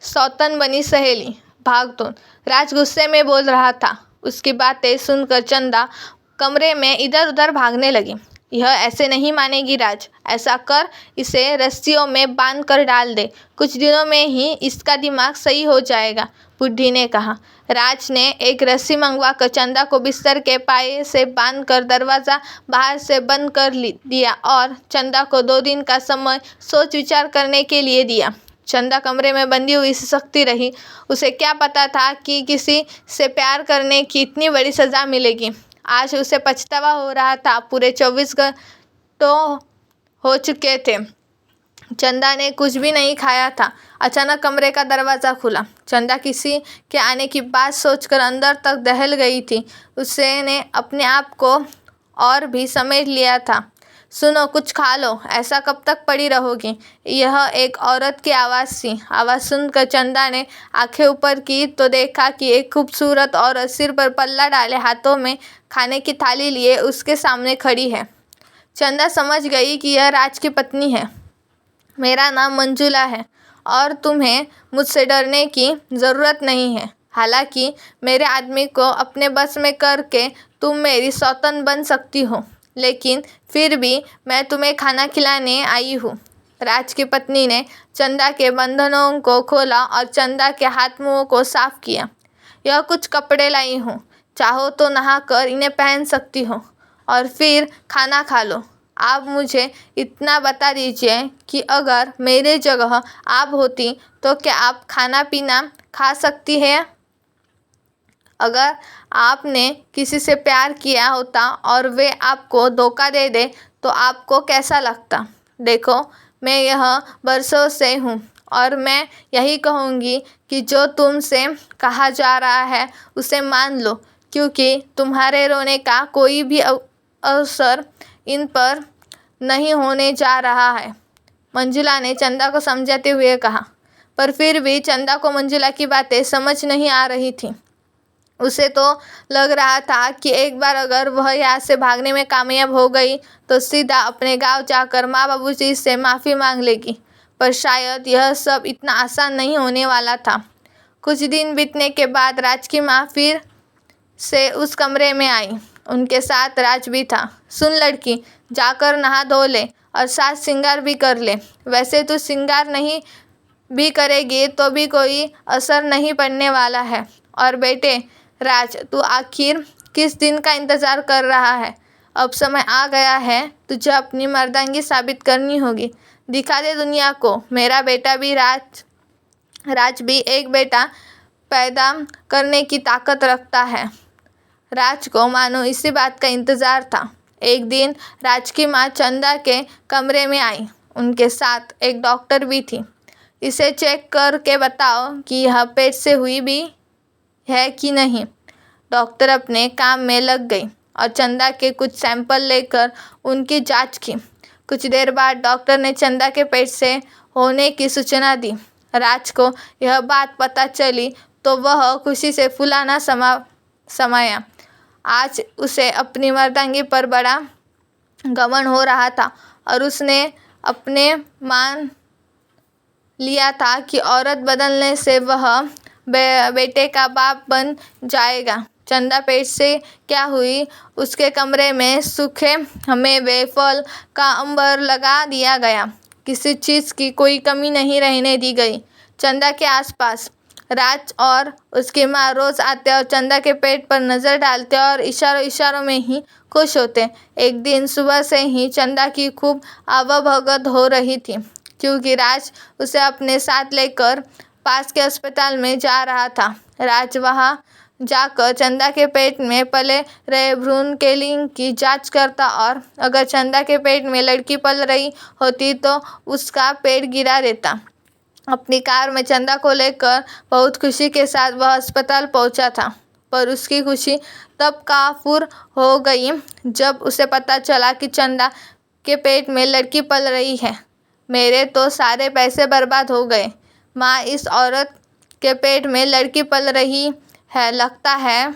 सौतन बनी सहेली, भाग 2। राज गुस्से में बोल रहा था। उसकी बातें सुनकर चंदा कमरे में इधर उधर भागने लगी। यह ऐसे नहीं मानेगी राज, ऐसा कर इसे रस्सियों में बांध कर डाल दे, कुछ दिनों में ही इसका दिमाग सही हो जाएगा, बुढ़ी ने कहा। राज ने एक रस्सी मंगवा कर चंदा को बिस्तर के पाए से बांध कर दरवाज़ा बाहर से बंद कर दिया और चंदा को 2 दिन का समय सोच विचार करने के लिए दिया। चंदा कमरे में बंधी हुई सिसकती रही। उसे क्या पता था कि किसी से प्यार करने की इतनी बड़ी सज़ा मिलेगी। आज उसे पछतावा हो रहा था। पूरे 24 घंटों हो चुके थे। चंदा ने कुछ भी नहीं खाया था। अचानक कमरे का दरवाज़ा खुला। चंदा किसी के आने की बात सोचकर अंदर तक दहल गई थी। उसने अपने आप को और भी समेट लिया था। सुनो, कुछ खा लो, ऐसा कब तक पड़ी रहोगी? यह एक औरत की आवाज़ थी। आवाज़ सुनकर चंदा ने आंखें ऊपर की तो देखा कि एक खूबसूरत औरत सिर पर पल्ला डाले हाथों में खाने की थाली लिए उसके सामने खड़ी है। चंदा समझ गई कि यह राज की पत्नी है। मेरा नाम मंजुला है और तुम्हें मुझसे डरने की ज़रूरत नहीं है। हालांकि मेरे आदमी को अपने बस में करके तुम मेरी सौतन बन सकती हो, लेकिन फिर भी मैं तुम्हें खाना खिलाने आई हूँ। राज की पत्नी ने चंदा के बंधनों को खोला और चंदा के हाथ मुँह को साफ किया। यह कुछ कपड़े लाई हूँ, चाहो तो नहा कर इन्हें पहन सकती हो और फिर खाना खा लो। आप मुझे इतना बता दीजिए कि अगर मेरे जगह आप होती तो क्या आप खाना पीना खा सकती हैं? अगर आपने किसी से प्यार किया होता और वे आपको धोखा दे दे तो आपको कैसा लगता? देखो, मैं यह बरसों से हूँ और मैं यही कहूँगी कि जो तुमसे कहा जा रहा है उसे मान लो, क्योंकि तुम्हारे रोने का कोई भी अवसर इन पर नहीं होने जा रहा है, मंजुला ने चंदा को समझाते हुए कहा। पर फिर भी चंदा को मंजुला की बातें समझ नहीं आ रही थी। उसे तो लग रहा था कि एक बार अगर वह यहाँ से भागने में कामयाब हो गई तो सीधा अपने गांव जाकर माँ बाबूजी से माफ़ी मांग लेगी। पर शायद यह सब इतना आसान नहीं होने वाला था। कुछ दिन बीतने के बाद राज की माँ फिर से उस कमरे में आई। उनके साथ राज भी था। सुन लड़की, जाकर नहा धो ले और साज श्रृंगार भी कर ले। वैसे तू श्रृंगार नहीं भी करेगी तो भी कोई असर नहीं पड़ने वाला है। और बेटे राज, तू आखिर किस दिन का इंतज़ार कर रहा है? अब समय आ गया है, तुझे अपनी मर्दांगी साबित करनी होगी। दिखा दे दुनिया को। मेरा बेटा भी राज भी एक बेटा पैदा करने की ताकत रखता है। राज को मानो इसी बात का इंतज़ार था। एक दिन राज की माँ चंदा के कमरे में आई। उनके साथ एक डॉक्टर भी थी। इसे चेक करके बताओ कि यह पेट से हुई भी है कि नहीं। डॉक्टर अपने काम में लग गई और चंदा के कुछ सैंपल लेकर उनकी जांच की। कुछ देर बाद डॉक्टर ने चंदा के पेट से होने की सूचना दी। राज को यह बात पता चली तो वह खुशी से फुलाना समाया। आज उसे अपनी मर्दांगी पर बड़ा घमंड हो रहा था और उसने अपने मान लिया था कि औरत बदलने से वह बेटे का बाप बन जाएगा। चंदा पेट से क्या हुई? उसके कमरे में सूखे मेवे फल का अंबर लगा दिया गया। किसी चीज़ की कोई कमी नहीं रहने दी गई। चंदा के आसपास राज और उसकी माँ रोज़ आते और चंदा के पेट पर नज़र डालते और इशारों में ही खुश होते। एक दिन सुबह से ही चंदा की खूब आवभगत हो रही थी, क्योंकि राज उसे अपने साथ लेकर पास के अस्पताल में जा रहा था। राज वहाँ जाकर चंदा के पेट में पले रहे भ्रूण के लिंग की जांच करता और अगर चंदा के पेट में लड़की पल रही होती तो उसका पेट गिरा देता। अपनी कार में चंदा को लेकर बहुत खुशी के साथ वह अस्पताल पहुंचा था। पर उसकी खुशी तब काफूर हो गई जब उसे पता चला कि चंदा के पेट में लड़की पल रही है। मेरे तो सारे पैसे बर्बाद हो गए। माँ, इस औरत के पेट में लड़की पल रही है। लगता है